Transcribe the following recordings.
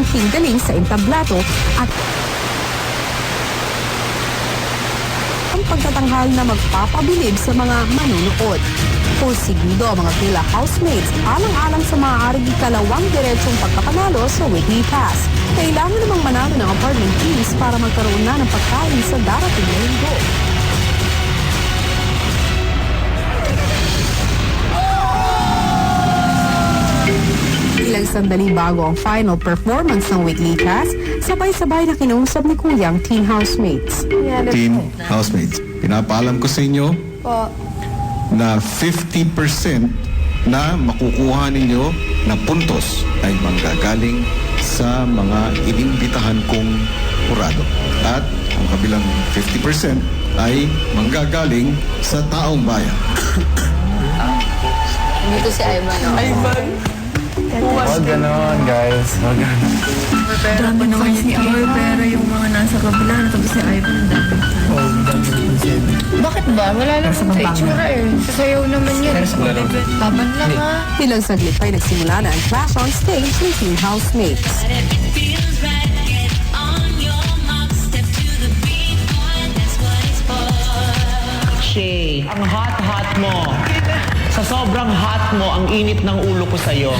tangking galing sa entablado at ang pagtatanghal na magpapabilib sa mga manunood. Porsigido ang mga Villa housemates alang-alang sa maaaring ikalawang diretsong pagkapanalo sa weekly pass. Kailangan namang manalo ng apartment keys para magkaroon na ng pagkain sa darating na linggo. Ilang sandali bago ang final performance ng weekly pass, sabay-sabay na kinausap ni Kuya ang teen housemates. Teen housemates, pinapaalam ko sa inyo na 50% na makukuha ninyo na puntos ay manggagaling sa mga inimbitahan kong hurado. At ang kabilang 50% ay manggagaling sa taong bayan. Dito si Ivan. Ivan? Huwag ganon, guys. Huwag ganon. Dami naman si Ivan, pero yung mga nasa kabila, tapos si Ivan, dami. Bakit ba? Wala lang sa itsura eh. Sasayaw naman yun. Baban lang ha. Ilang saglit pa'y nagsimula na ang clash on stage ng teen housemates. Shay, ang hot-hot mo. Sa sobrang hot mo, ang init ng ulo ko sa'yo.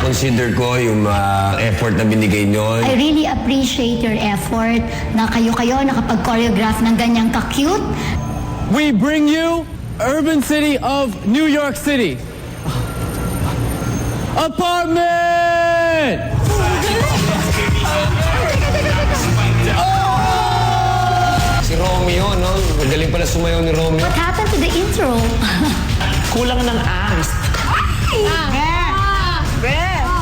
Consider ko yung effort na binigay nyo. I really appreciate your effort na kayo nakapag-choreograph ng ganyang ka-cute. We bring you Urban City of New York City. Apartment! Si Romeo, no? Magaling pala sumayaw ni Romeo. What happened to the intro? Kulang ng angst.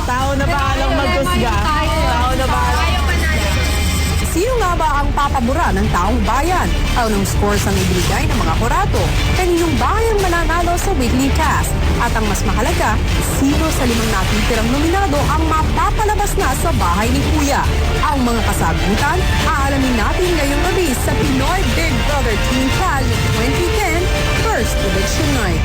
Tao na bahalang magkusga. Tao na bahalang. Sino nga ba ang papabura ng taong bayan? Anong scores ang ibigay ng mga hurado? Kaninong bayang mananalo sa weekly cast? At ang mas mahalaga, sino sa limang natitirang nominado ang mapapalabas na sa bahay ni Kuya? Ang mga kasagutan, aalamin natin ngayong gabi sa Pinoy Big Brother Teen Clash 2010 First Eviction Night.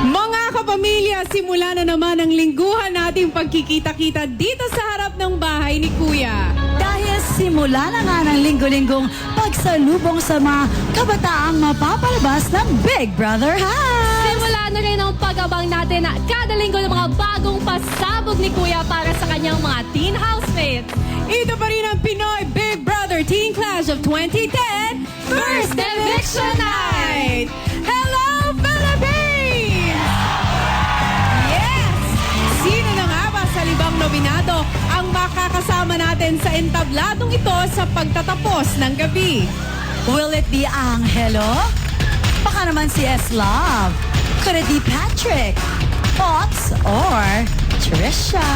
Mga kapamilya, simula na naman ang lingguhan nating pagkikita-kita dito sa harap ng bahay ni Kuya. Dahil simula na nga ng linggo-linggong pagsalubong sa mga kabataang mapapalabas ng Big Brother House. Simula na rin ang pag-abang natin na kada linggo ng mga bagong pasabog ni Kuya para sa kanyang mga teen housemates. Ito pa rin ang Pinoy Big Brother Teen Clash of 2010 First Eviction Night! Hello, Philippines! Yes! Sino na nga ba sa libang nominado ang makakasama natin sa entabladong ito sa pagtatapos ng gabi? Will it be Angelo? Baka naman si S-Love. Could it be Patrick? Potts or Trisha?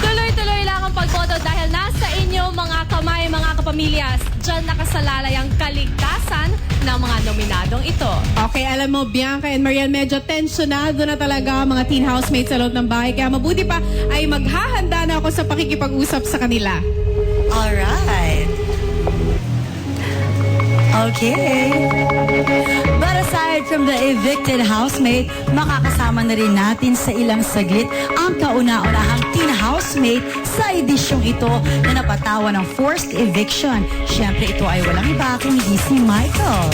Tuloy-tuloy lang ang pagboto dahil nasa inyo mga kamay, mga kapamilya. Diyan nakasalalay ang kaligtasan ng mga nominadong ito. Okay, alam mo, Bianca and Marian, medyo tensionado na talaga ang mga teen housemates sa loob ng bahay. Kaya mabuti pa ay maghahanda na ako sa pakikipag-usap sa kanila. Alright. Okay. But aside from the evicted housemate, makakasama na rin natin sa ilang saglit ang kauna-unahang teen housemate sa edisyong ito na napatawa ng forced eviction. Siyempre, ito ay walang iba kundi si Michael.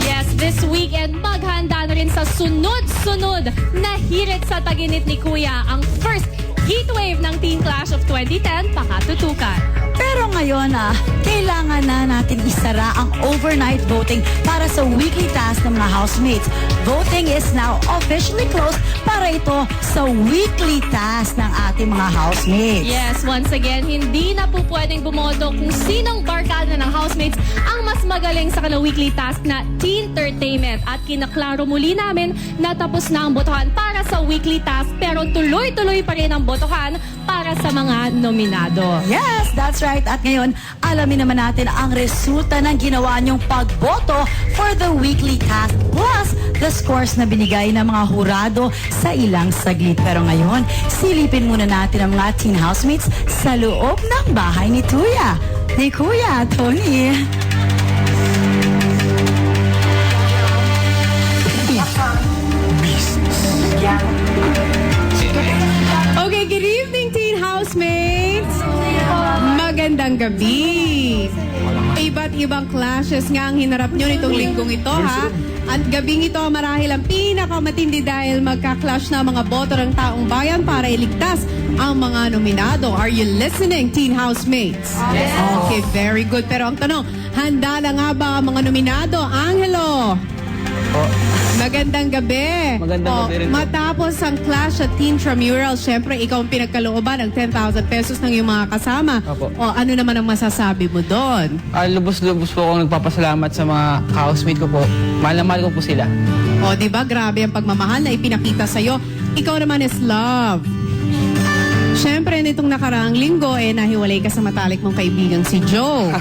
Yes, this weekend maghanda na rin sa sunod-sunod na hirit sa taginit ni Kuya ang first heatwave ng Teen Clash of 2010 pakatutukan. Pero ngayon, kailangan na natin isara ang overnight voting para sa weekly task ng mga housemates. Voting is now officially closed para ito sa weekly task ng ating mga housemates. Yes, once again, hindi na po pwedeng bumoto kung sinong barkada ng housemates ang mas magaling sa kanilang weekly task na teen entertainment. At kinaklaro muli namin na tapos na ang botohan para sa weekly task pero tuloy-tuloy pa rin ang botohan para sa mga nominado. Yes, that's right. At ngayon, alamin naman natin ang resulta ng ginawa niyong pagboto for the weekly task plus the scores na binigay ng mga hurado sa ilang saglit. Pero ngayon, silipin muna natin ang mga teen housemates sa loob ng bahay ni Kuya. Ni Kuya, Tony. Business. gabi. Iba't ibang clashes nga ang hinarap nyo nitong linggong ito, ha? At gabing ito marahil ang pinakamatindi dahil magka-clash na mga boto ng taong bayan para iligtas ang mga nominado. Are you listening, teen housemates? Yes. Okay, very good. Pero ang tanong, handa na nga ba ang mga nominado? Angelo! Magandang gabi. Magandang gabi rin po. Matapos ang clash at Teen Tramural, syempre ikaw ang pinagkalooban ng 10,000 pesos ng iyong mga kasama. Opo. O ano naman ang masasabi mo doon? Lubos-lubos po akong nagpapasalamat sa mga housemate ko po. Mahal na mahal ko po sila. O, di ba? Grabe ang pagmamahal na ipinakita sa'yo. Ikaw naman is love. Siyempre, nitong nakaraang linggo, nahiwalay ka sa matalik mong kaibigang si Joe.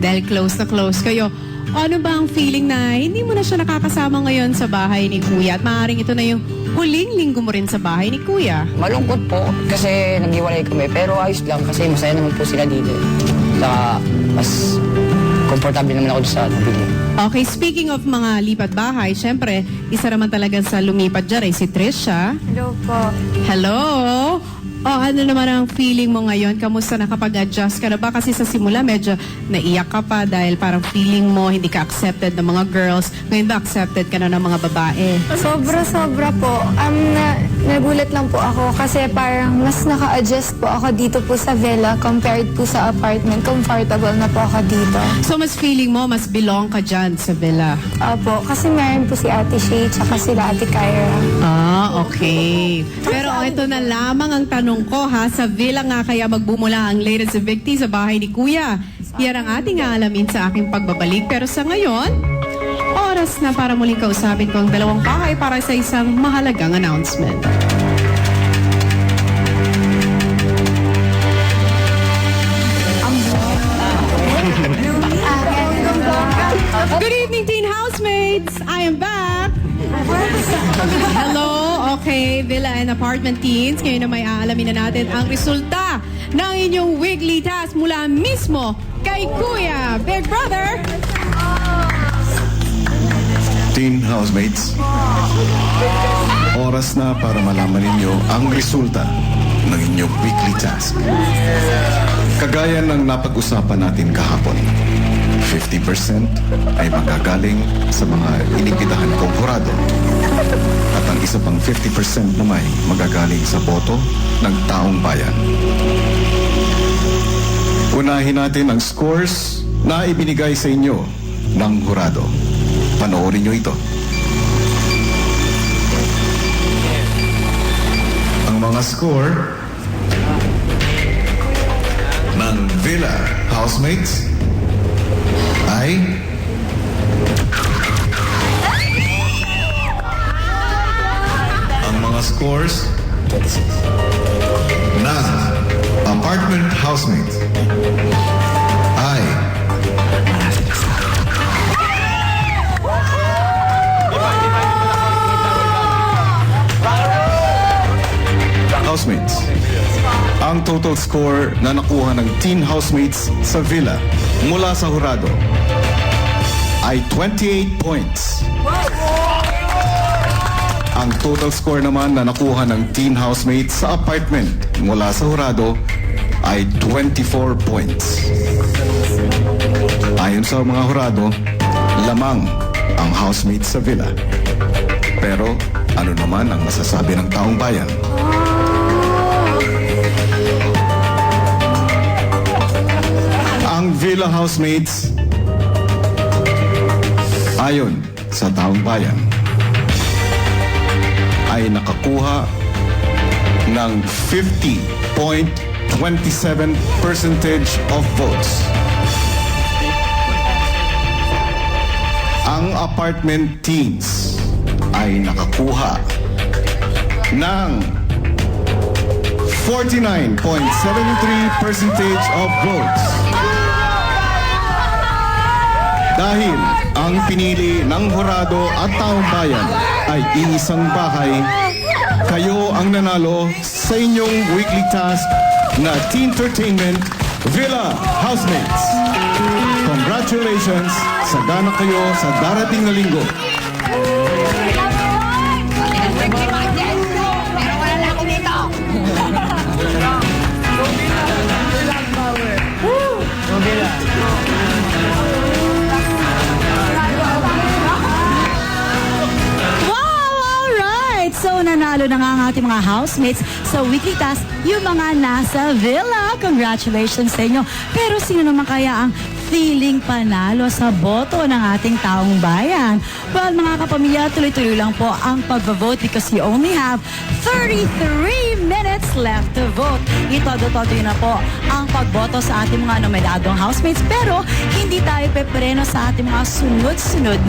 Dahil close na close kayo. Ano ba ang feeling na hindi mo na siya nakakasama ngayon sa bahay ni Kuya? At maaaring ito na yung huling linggo mo rin sa bahay ni Kuya. Malungkot po kasi naghiwalay kami. Pero ayos lang kasi masaya naman po sila dito. Saka mas komportable naman ako sa nabili. Okay, speaking of mga lipat bahay, syempre, isa naman talaga sa lumipat dyan ay si Trisha. Hello po. Hello! Ano naman ang feeling mo ngayon? Kamusta nakapag-adjust ka na ba? Kasi sa simula medyo naiyak ka pa dahil parang feeling mo hindi ka accepted ng mga girls. Ngayon ba accepted ka na ng mga babae? Sobra-sobra po. Nagulat lang po ako kasi parang mas naka-adjust po ako dito po sa villa compared po sa apartment. Comfortable na po ako dito. So mas feeling mo, mas belong ka dyan sa villa? Opo, kasi meron po si Ate Shay tsaka sila Ate Kyra. Okay. Pero ito na lamang ang tanong ko, ha. Sa villa nga kaya magbumula ang latest evictee sa bahay ni Kuya. Yan ang ating aalamin sa aking pagbabalik. Pero sa ngayon, oras na para muling kausapin ko ang dalawang bahay para sa isang mahalagang announcement. Good evening, teen housemates! I am back! Hello! Okay, villa and apartment teens, ngayon na may aalamin na natin ang resulta ng inyong weekly task mula mismo kay Kuya Big Brother! Teen housemates, oras na para malaman ninyo ang resulta ng inyong weekly task. Kagaya ng napag-usapan natin kahapon, 50% ay magagaling sa mga inibitahan kong hurado. At ang isa pang 50% naman ay magagaling sa boto ng taong bayan. Unahin natin ang scores na ibinigay sa inyo ng hurado. Panoorin nyo ito. Ang mga score ng Villa housemates ay ang mga scores ng apartment housemates ay housemates. Ang total score na nakuha ng teen housemates sa villa mula sa hurado ay 28 points. Ang total score naman na nakuha ng teen housemates sa apartment mula sa hurado ay 24 points. Ayon sa mga hurado, lamang ang housemates sa villa. Pero ano naman ang masasabi ng taong bayan? Ang villa housemates, ayon sa taong bayan, ay nakakuha ng 50.27% of votes. Ang apartment teens ay nakakuha ng 49.73% of votes. Dahil ang pinili ng hurado at taong bayan ay iisang bahay, kayo ang nanalo sa inyong weekly task na Teen Entertainment Villa Housemates. Congratulations! Sagana kayo sa darating na linggo. Pero wala lang ako dito. Nanalo na nga ang ating mga housemates sa weekly task, yung mga nasa villa. Congratulations sa inyo. Pero sino naman kaya ang feeling panalo sa boto ng ating taong bayan? Well, mga kapamilya, tuloy-tuloy lang po ang pag-vote because you only have 33 minutes left to vote. Itodo-todo na po ang pagboto sa ating mga nominadong housemates, pero hindi tayo pepreno sa ating mga sunod-sunod na